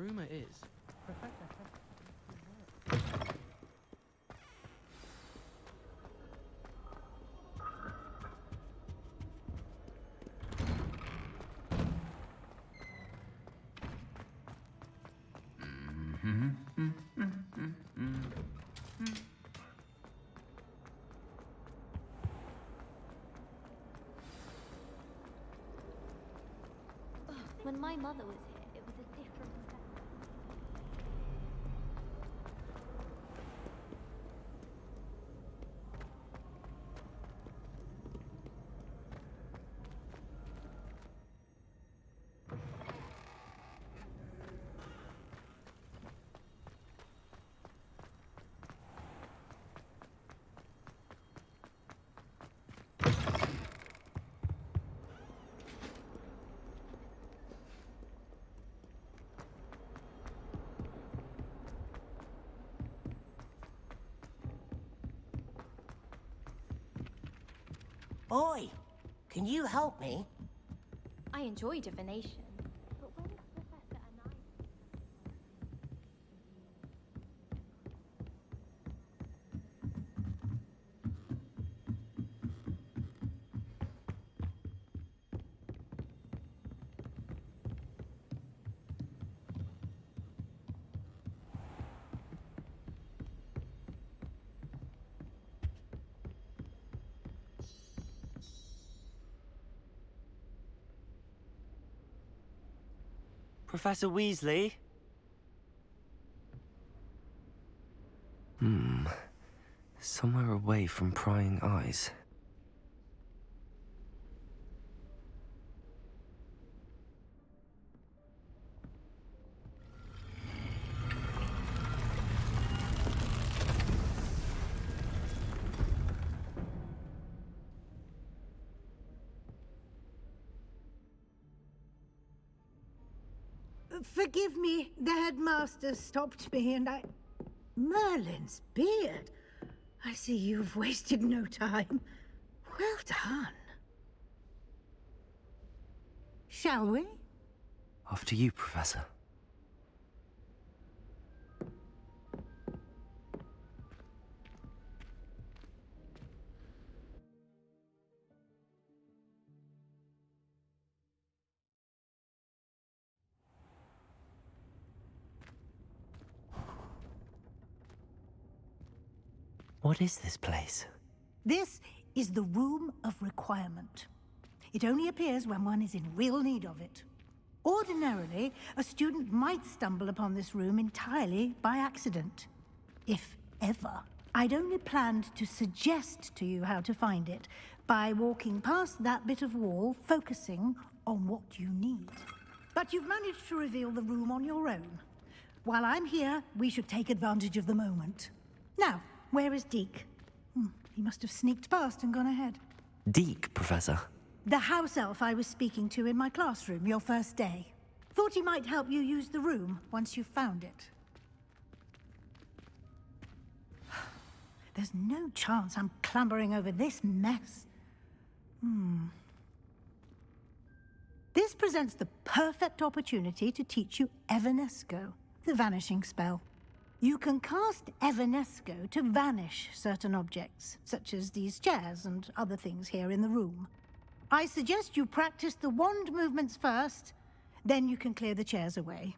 rumor is, When my mother was here, it was a different effect. Oi! Can you help me? I enjoy divination, but when is Professor and I... Professor Weasley? Somewhere away from prying eyes. Forgive me, the headmaster stopped me and I... Merlin's beard. I see you've wasted no time. Well done. Shall we? After you, Professor. What is this place? This is the Room of Requirement. It only appears when one is in real need of it. Ordinarily, a student might stumble upon this room entirely by accident. If ever. I'd only planned to suggest to you how to find it by walking past that bit of wall, focusing on what you need. But you've managed to reveal the room on your own. While I'm here, we should take advantage of the moment. Now, where is Deke? He must have sneaked past and gone ahead. Deke, Professor. The house elf I was speaking to in my classroom your first day. Thought he might help you use the room once you found it. There's no chance I'm clambering over this mess. This presents the perfect opportunity to teach you Evanesco, the vanishing spell. You can cast Evanesco to vanish certain objects, such as these chairs and other things here in the room. I suggest you practice the wand movements first, then you can clear the chairs away.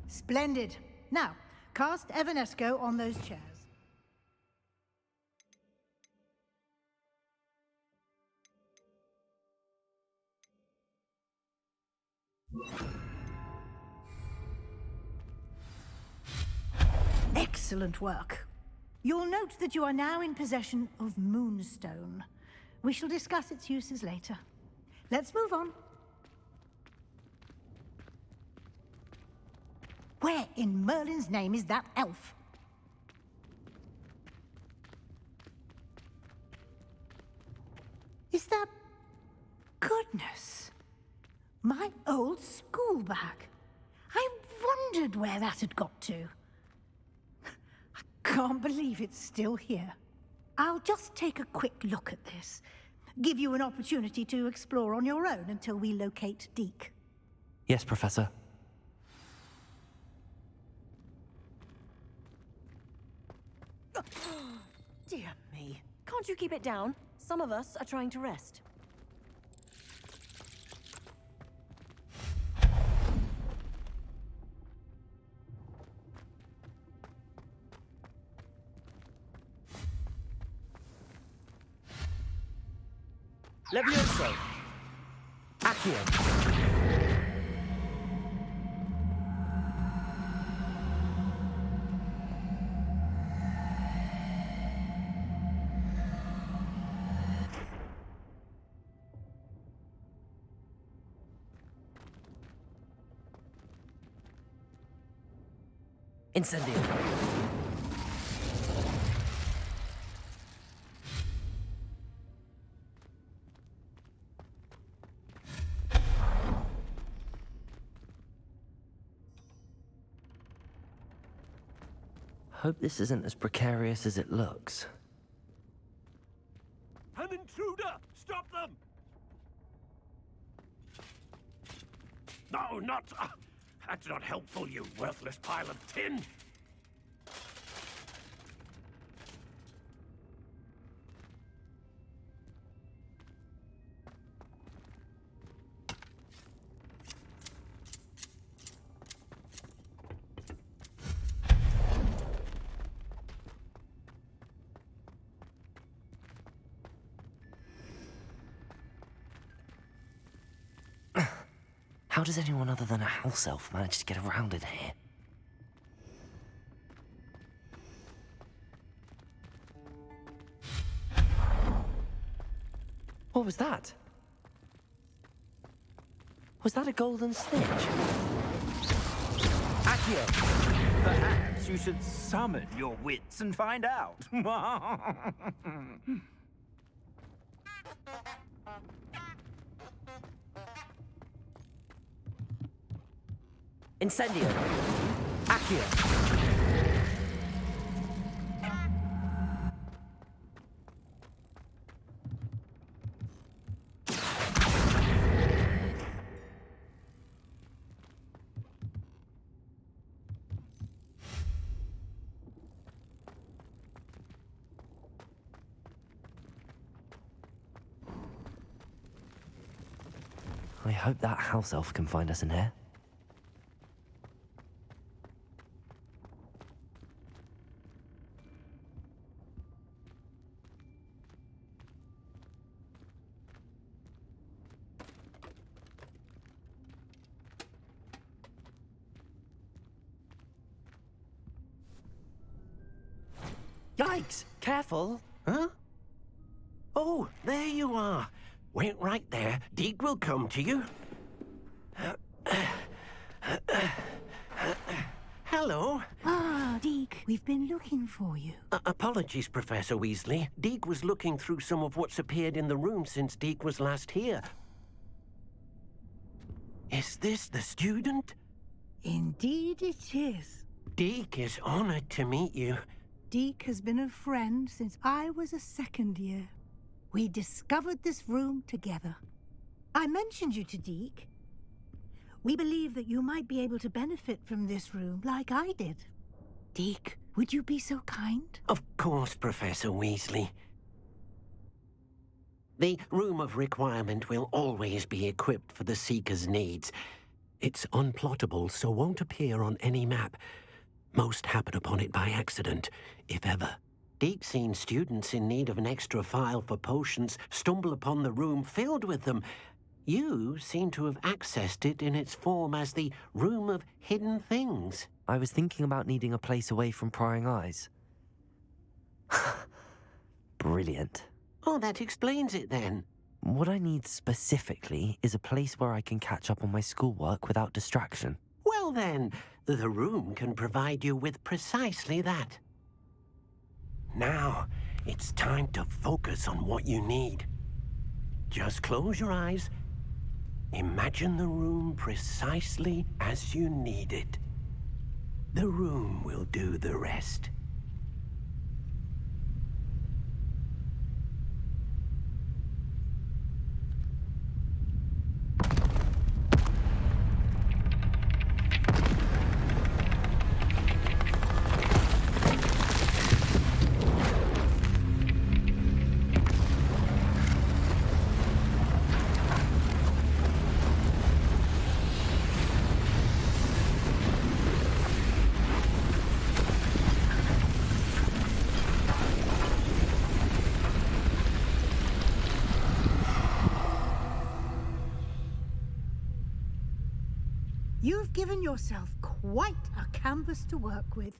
Splendid. Now, cast Evanesco on those chairs. Excellent work. You'll note that you are now in possession of Moonstone. We shall discuss its uses later. Let's move on. Where in Merlin's name is that elf? Is that... Goodness! My old school bag. I wondered where that had got to. I can't believe it's still here. I'll just take a quick look at this. Give you an opportunity to explore on your own until we locate Deke. Yes, Professor. Dear me. Can't you keep it down? Some of us are trying to rest. Levioso. Accio. Incendio. Hope this isn't as precarious as it looks. An intruder! Stop them! No, not... that's not helpful, you worthless pile of tin! How does anyone other than a house elf manage to get around in here? What was that? Was that a golden snitch? Accio! Perhaps you should summon your wits and find out. Incendio. Accio. I hope that house elf can find us in here. Yikes! Careful! Huh? Oh, there you are. Wait right there. Deke will come to you. Hello. Ah, Deke, we've been looking for you. Apologies, Professor Weasley. Deke was looking through some of what's appeared in the room since Deke was last here. Is this the student? Indeed it is. Deke is honored to meet you. Deke has been a friend since I was a second year. We discovered this room together. I mentioned you to Deke. We believe that you might be able to benefit from this room like I did. Deke, would you be so kind? Of course, Professor Weasley. The Room of Requirement will always be equipped for the Seeker's needs. It's unplottable, so won't appear on any map. Most happen upon it by accident, if ever. Deke's seen students in need of an extra file for potions stumble upon the room filled with them. You seem to have accessed it in its form as the Room of Hidden Things. I was thinking about needing a place away from prying eyes. Brilliant. Oh, that explains it then. What I need specifically is a place where I can catch up on my schoolwork without distraction. Well then, the room can provide you with precisely that. Now, it's time to focus on what you need. Just close your eyes Imagine the room precisely as you need it. The room will do the rest. You've given yourself quite a canvas to work with.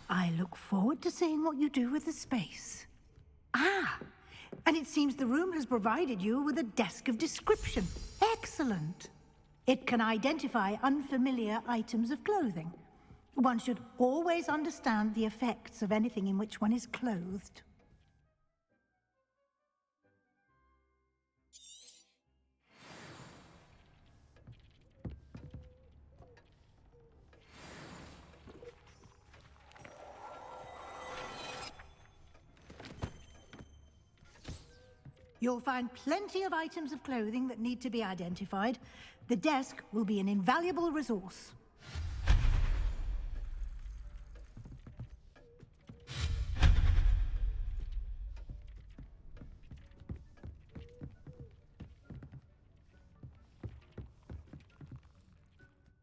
I look forward to seeing what you do with the space. Ah, and it seems the room has provided you with a desk of description. Excellent. It can identify unfamiliar items of clothing. One should always understand the effects of anything in which one is clothed. You'll find plenty of items of clothing that need to be identified. The desk will be an invaluable resource.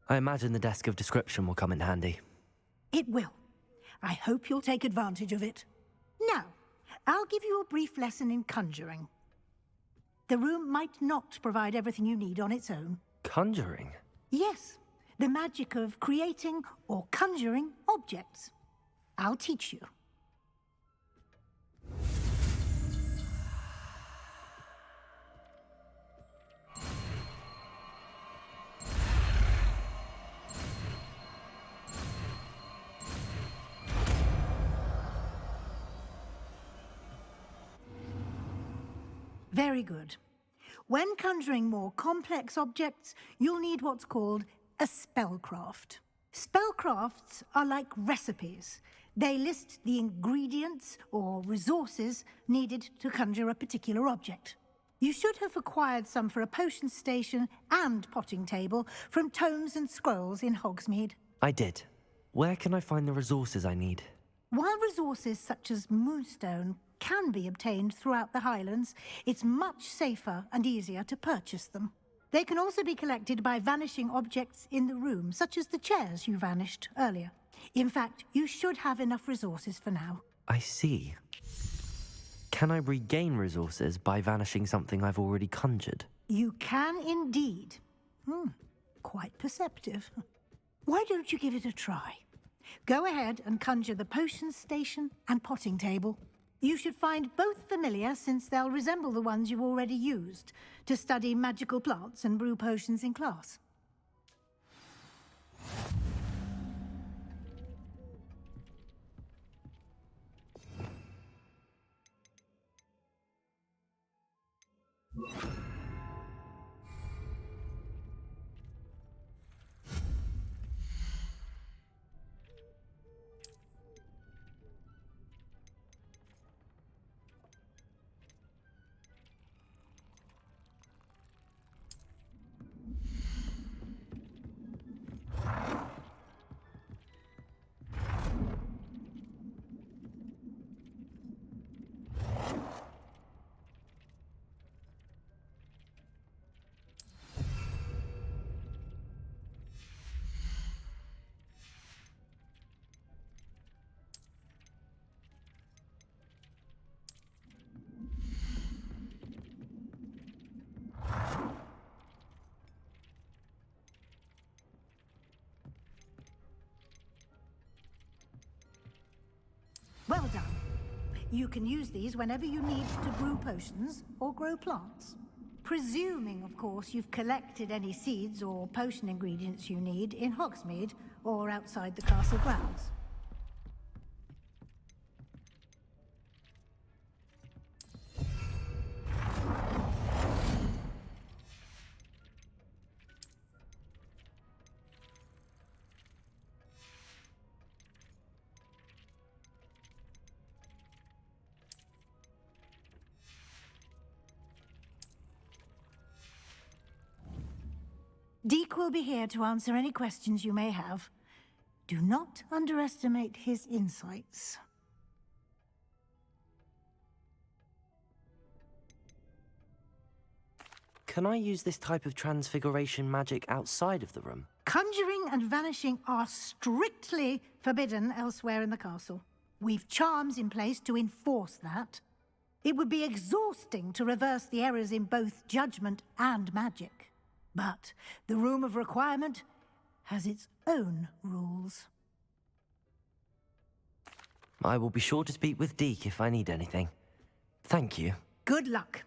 I imagine the desk of description will come in handy. It will. I hope you'll take advantage of it. Now, I'll give you a brief lesson in conjuring. The room might not provide everything you need on its own. Conjuring? Yes, the magic of creating or conjuring objects. I'll teach you. Very good. When conjuring more complex objects, you'll need what's called a spellcraft. Spellcrafts are like recipes. They list the ingredients or resources needed to conjure a particular object. You should have acquired some for a potion station and potting table from tomes and scrolls in Hogsmeade. I did. Where can I find the resources I need? While resources such as moonstone can be obtained throughout the Highlands, it's much safer and easier to purchase them. They can also be collected by vanishing objects in the room, such as the chairs you vanished earlier. In fact, you should have enough resources for now. I see. Can I regain resources by vanishing something I've already conjured? You can indeed. Quite perceptive. Why don't you give it a try? Go ahead and conjure the potion station and potting table. You should find both familiar, since they'll resemble the ones you've already used to study magical plants and brew potions in class. Well done. You can use these whenever you need to brew potions or grow plants. Presuming, of course, you've collected any seeds or potion ingredients you need in Hogsmeade or outside the castle grounds. Deke will be here to answer any questions you may have. Do not underestimate his insights. Can I use this type of transfiguration magic outside of the room? Conjuring and vanishing are strictly forbidden elsewhere in the castle. We've charms in place to enforce that. It would be exhausting to reverse the errors in both judgment and magic. But the Room of Requirement has its own rules. I will be sure to speak with Deke if I need anything. Thank you. Good luck.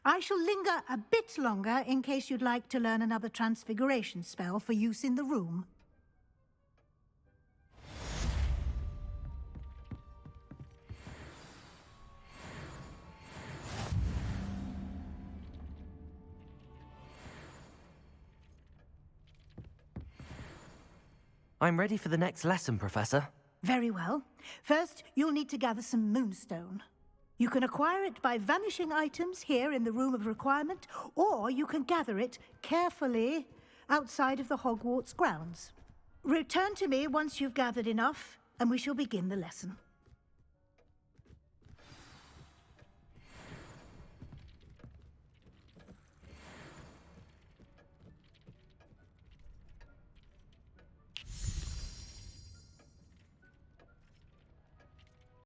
I shall linger a bit longer in case you'd like to learn another transfiguration spell for use in the room. I'm ready for the next lesson, Professor. Very well. First, you'll need to gather some moonstone. You can acquire it by vanishing items here in the Room of Requirement, or you can gather it carefully outside of the Hogwarts grounds. Return to me once you've gathered enough, and we shall begin the lesson.